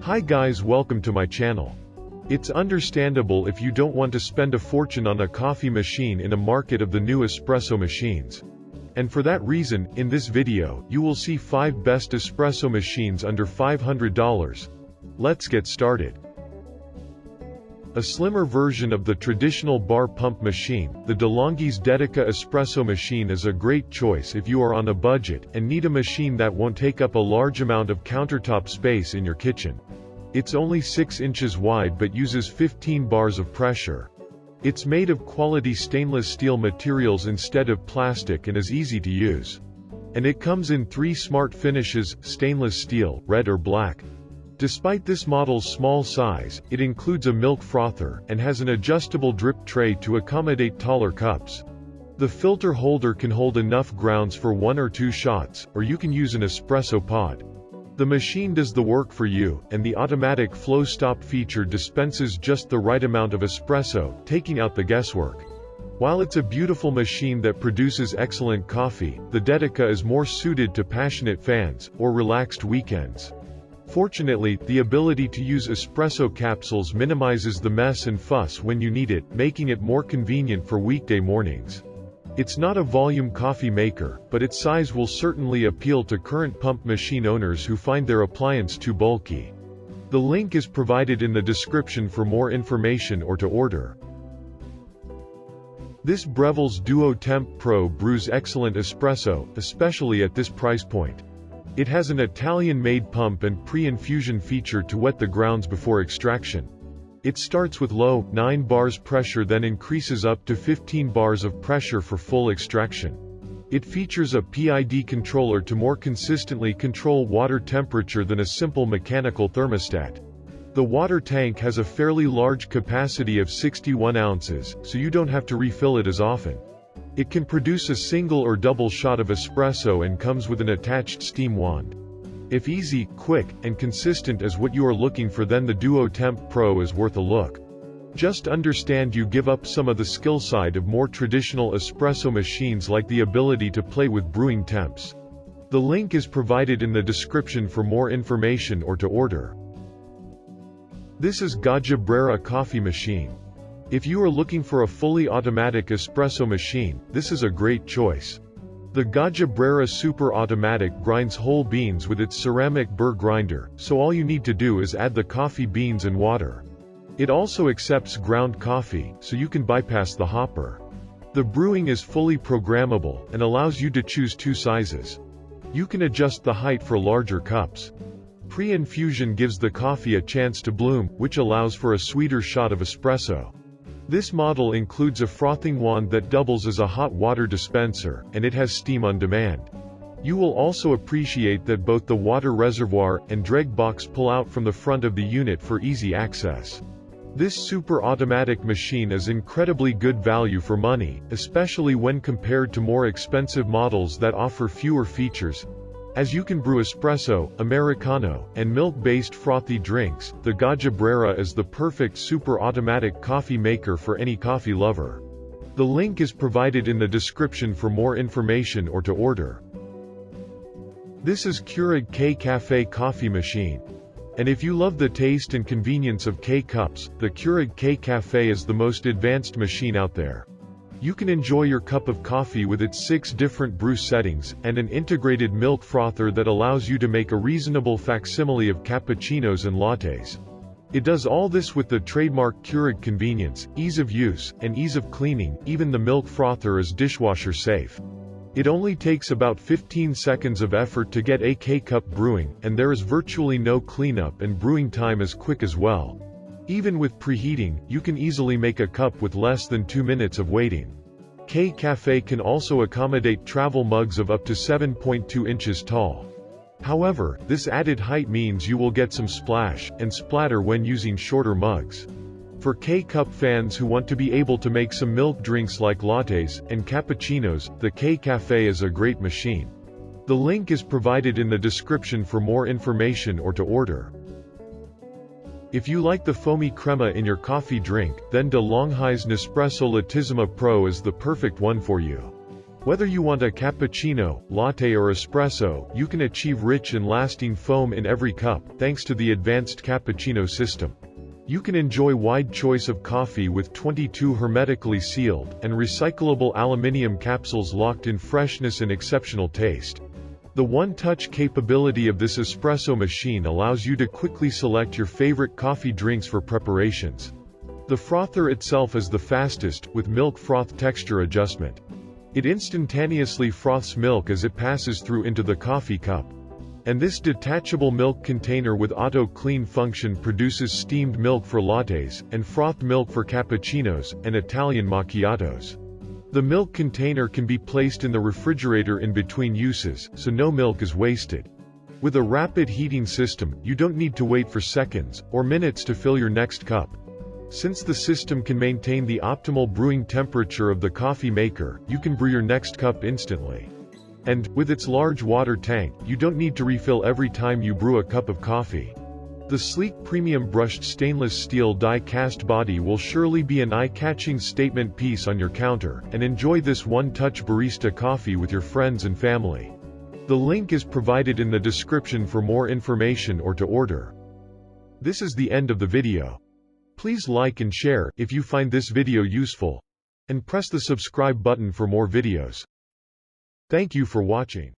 Hi guys, welcome to my channel. It's understandable if you don't want to spend a fortune on a coffee machine in a market of the new espresso machines. And for that reason, in this video, you will see 5 best espresso machines under $500. Let's get started. A slimmer version of the traditional bar pump machine, the DeLonghi Dedica espresso machine is a great choice if you are on a budget and need a machine that won't take up a large amount of countertop space in your kitchen. It's only 6 inches wide but uses 15 bars of pressure. It's made of quality stainless steel materials instead of plastic and is easy to use. And it comes in 3 smart finishes: stainless steel, red or black. Despite this model's small size, it includes a milk frother, and has an adjustable drip tray to accommodate taller cups. The filter holder can hold enough grounds for 1 or 2 shots, or you can use an espresso pod. The machine does the work for you, and the automatic flow stop feature dispenses just the right amount of espresso, taking out the guesswork. While it's a beautiful machine that produces excellent coffee, the Dedica is more suited to passionate fans, or relaxed weekends. Fortunately, the ability to use espresso capsules minimizes the mess and fuss when you need it, making it more convenient for weekday mornings. It's not a volume coffee maker, but its size will certainly appeal to current pump machine owners who find their appliance too bulky. The link is provided in the description for more information or to order. This Breville Duo-Temp Pro brews excellent espresso, especially at this price point. It has an Italian-made pump and pre-infusion feature to wet the grounds before extraction. It starts with low, 9 bars pressure, then increases up to 15 bars of pressure for full extraction. It features a PID controller to more consistently control water temperature than a simple mechanical thermostat. The water tank has a fairly large capacity of 61 ounces, so you don't have to refill it as often. It can produce a single or double shot of espresso and comes with an attached steam wand. If easy, quick, and consistent is what you are looking for, then the DuoTemp Pro is worth a look. Just understand you give up some of the skill side of more traditional espresso machines, like the ability to play with brewing temps. The link is provided in the description for more information or to order. This is Gaggia Brera coffee machine. If you are looking for a fully automatic espresso machine, this is a great choice. The Gaggia Brera Super Automatic grinds whole beans with its ceramic burr grinder, so all you need to do is add the coffee beans and water. It also accepts ground coffee, so you can bypass the hopper. The brewing is fully programmable, and allows you to choose 2 sizes. You can adjust the height for larger cups. Pre-infusion gives the coffee a chance to bloom, which allows for a sweeter shot of espresso. This model includes a frothing wand that doubles as a hot water dispenser, and it has steam on demand. You will also appreciate that both the water reservoir and dreg box pull out from the front of the unit for easy access. This super automatic machine is incredibly good value for money, especially when compared to more expensive models that offer fewer features. As you can brew espresso, Americano, and milk-based frothy drinks, the Gaggia Brera is the perfect super automatic coffee maker for any coffee lover. The link is provided in the description for more information or to order. This is Keurig K Cafe coffee machine. And if you love the taste and convenience of K-cups, the Keurig K Cafe is the most advanced machine out there. You can enjoy your cup of coffee with its 6 different brew settings, and an integrated milk frother that allows you to make a reasonable facsimile of cappuccinos and lattes. It does all this with the trademark Keurig convenience, ease of use, and ease of cleaning. Even the milk frother is dishwasher safe. It only takes about 15 seconds of effort to get a K-cup brewing, and there is virtually no cleanup, and brewing time is quick as well. Even with preheating, you can easily make a cup with less than 2 minutes of waiting. K Cafe can also accommodate travel mugs of up to 7.2 inches tall. However, this added height means you will get some splash and splatter when using shorter mugs. For K-cup fans who want to be able to make some milk drinks like lattes and cappuccinos, the K Cafe is a great machine. The link is provided in the description for more information or to order. If you like the foamy crema in your coffee drink, then DeLonghi's Nespresso Lattissima Pro is the perfect one for you. Whether you want a cappuccino, latte or espresso, you can achieve rich and lasting foam in every cup, thanks to the advanced cappuccino system. You can enjoy wide choice of coffee with 22 hermetically sealed and recyclable aluminum capsules locked in freshness and exceptional taste. The one-touch capability of this espresso machine allows you to quickly select your favorite coffee drinks for preparations. The frother itself is the fastest, with milk froth texture adjustment. It instantaneously froths milk as it passes through into the coffee cup. And this detachable milk container with auto-clean function produces steamed milk for lattes, and frothed milk for cappuccinos, and Italian macchiatos. The milk container can be placed in the refrigerator in between uses, so no milk is wasted. With a rapid heating system, you don't need to wait for seconds, or minutes to fill your next cup. Since the system can maintain the optimal brewing temperature of the coffee maker, you can brew your next cup instantly. And, with its large water tank, you don't need to refill every time you brew a cup of coffee. The sleek premium brushed stainless steel die-cast body will surely be an eye-catching statement piece on your counter, and enjoy this one-touch barista coffee with your friends and family. The link is provided in the description for more information or to order. This is the end of the video. Please like and share if you find this video useful, and press the subscribe button for more videos. Thank you for watching.